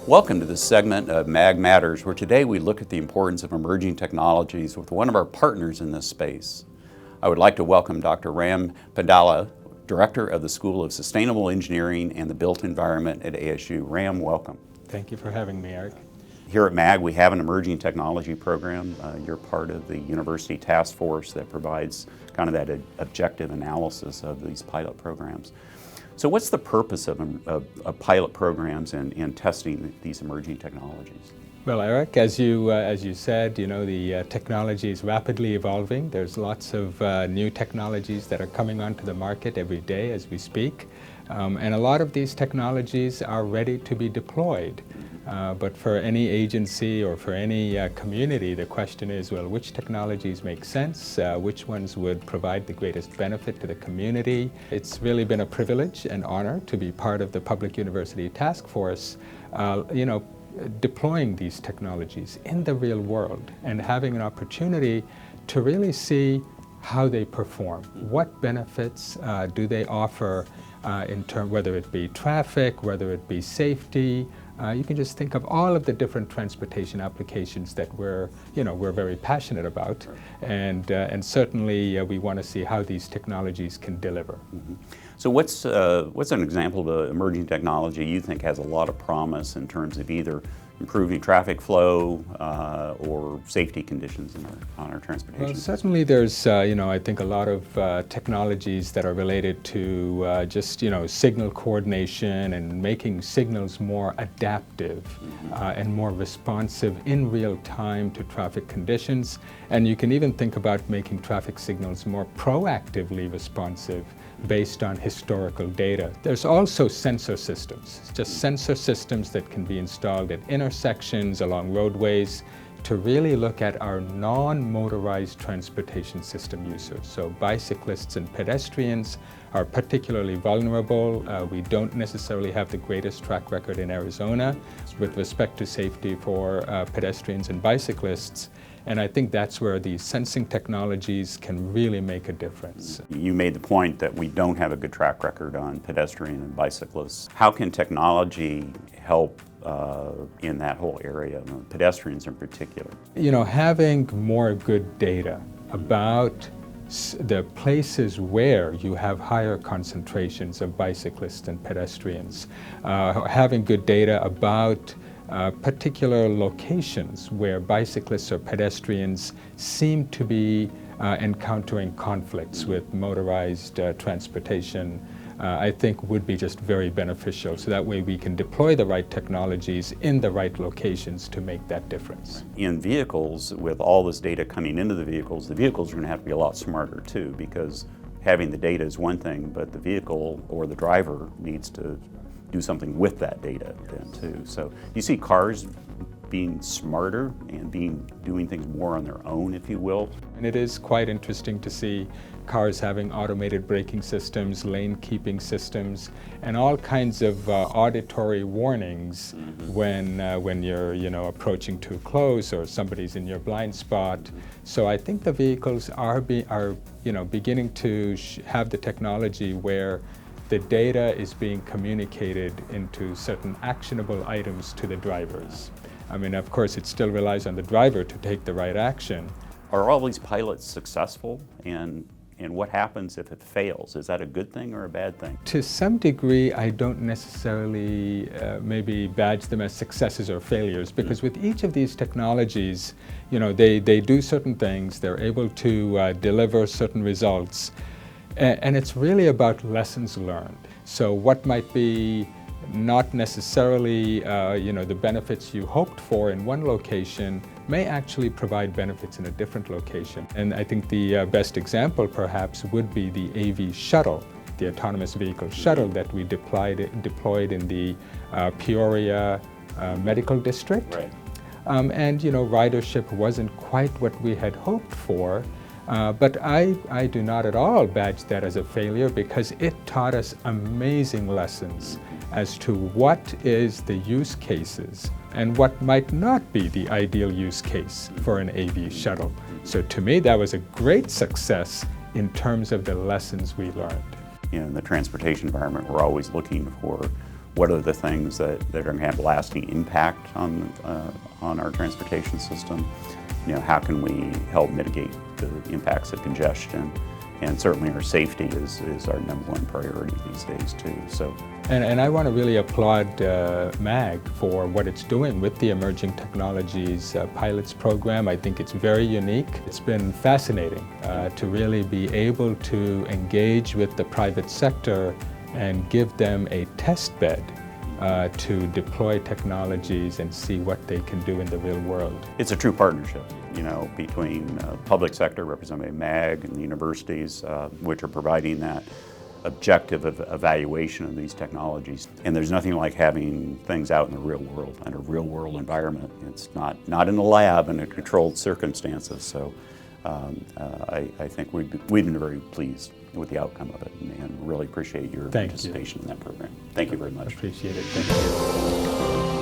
Welcome to this segment of MAG Matters, where today we look at the importance of emerging technologies with one of our partners in this space. I would like to welcome Dr. Ram Padala, Director of the School of Sustainable Engineering and the Built Environment at ASU. Ram, welcome. Thank you for having me, Eric. Here at MAG, we have an emerging technology program. You're part of the university task force that provides kind of that objective analysis of these pilot programs. So what's the purpose of pilot programs and testing these emerging technologies? Well, Eric, as you said, the technology is rapidly evolving. There's lots of new technologies that are coming onto the market every day as we speak. And a lot of these technologies are ready to be deployed. But for any agency or for any community, the question is, well, which technologies make sense? Which ones would provide the greatest benefit to the community? It's really been a privilege and honor to be part of the Public University Task Force, deploying these technologies in the real world and having an opportunity to really see how they perform. What benefits do they offer in terms, whether it be traffic, whether it be safety. You can just think of all of the different transportation applications that we're very passionate about, and certainly we want to see how these technologies can deliver. Mm-hmm. So what's an example of emerging technology you think has a lot of promise in terms of either improving traffic flow or safety conditions on our transportation? Well, certainly there's, I think a lot of technologies that are related to just, signal coordination and making signals more adaptive and more responsive in real time to traffic conditions. And you can even think about making traffic signals more proactively responsive based on historical data. There's also sensor systems, just sensor systems that can be installed at intersections along roadways to really look at our non-motorized transportation system users. So bicyclists and pedestrians are particularly vulnerable. We don't necessarily have the greatest track record in Arizona with respect to safety for pedestrians and bicyclists. And I think that's where these sensing technologies can really make a difference. You made the point that we don't have a good track record on pedestrian and bicyclists. How can technology help in that whole area, pedestrians in particular? Having more good data about the places where you have higher concentrations of bicyclists and pedestrians, having good data about particular locations where bicyclists or pedestrians seem to be encountering conflicts with motorized transportation, I think would be just very beneficial. So that way we can deploy the right technologies in the right locations to make that difference. In vehicles, with all this data coming into the vehicles are going to have to be a lot smarter too, because having the data is one thing, but the vehicle or the driver needs to do something with that data then too. So you see cars being smarter and doing things more on their own, if you will. And it is quite interesting to see cars having automated braking systems, lane keeping systems, and all kinds of auditory warnings when you're approaching too close or somebody's in your blind spot. So I think the vehicles are beginning to have the technology where the data is being communicated into certain actionable items to the drivers. I mean, of course, it still relies on the driver to take the right action. Are all these pilots successful, and what happens if it fails? Is that a good thing or a bad thing? To some degree, I don't necessarily maybe badge them as successes or failures, because with each of these technologies, they do certain things, they're able to deliver certain results. And it's really about lessons learned. So what might be not necessarily the benefits you hoped for in one location may actually provide benefits in a different location. And I think the best example perhaps would be the AV shuttle, the autonomous vehicle shuttle that we deployed in the Peoria Medical District. Right. And ridership wasn't quite what we had hoped for. But I do not at all badge that as a failure, because it taught us amazing lessons as to what is the use cases and what might not be the ideal use case for an AV shuttle. So to me, that was a great success in terms of the lessons we learned. In the transportation environment, we're always looking for what are the things that are going to have lasting impact on our transportation system. You know, how can we help mitigate the impacts of congestion? And certainly our safety is our #1 priority these days too. So, and I want to really applaud MAG for what it's doing with the Emerging Technologies Pilots Program. I think it's very unique. It's been fascinating to really be able to engage with the private sector and give them a test bed to deploy technologies and see what they can do in the real world. it's a true partnership, you know, between public sector represented by MAG and the universities, which are providing that objective of evaluation of these technologies. And there's nothing like having things out in the real world, in a real world environment. It's not in the lab in a controlled circumstances. So I think we've been very pleased with the outcome of it, and really appreciate your participation in that program. Thank you very much. Appreciate it. Thank you.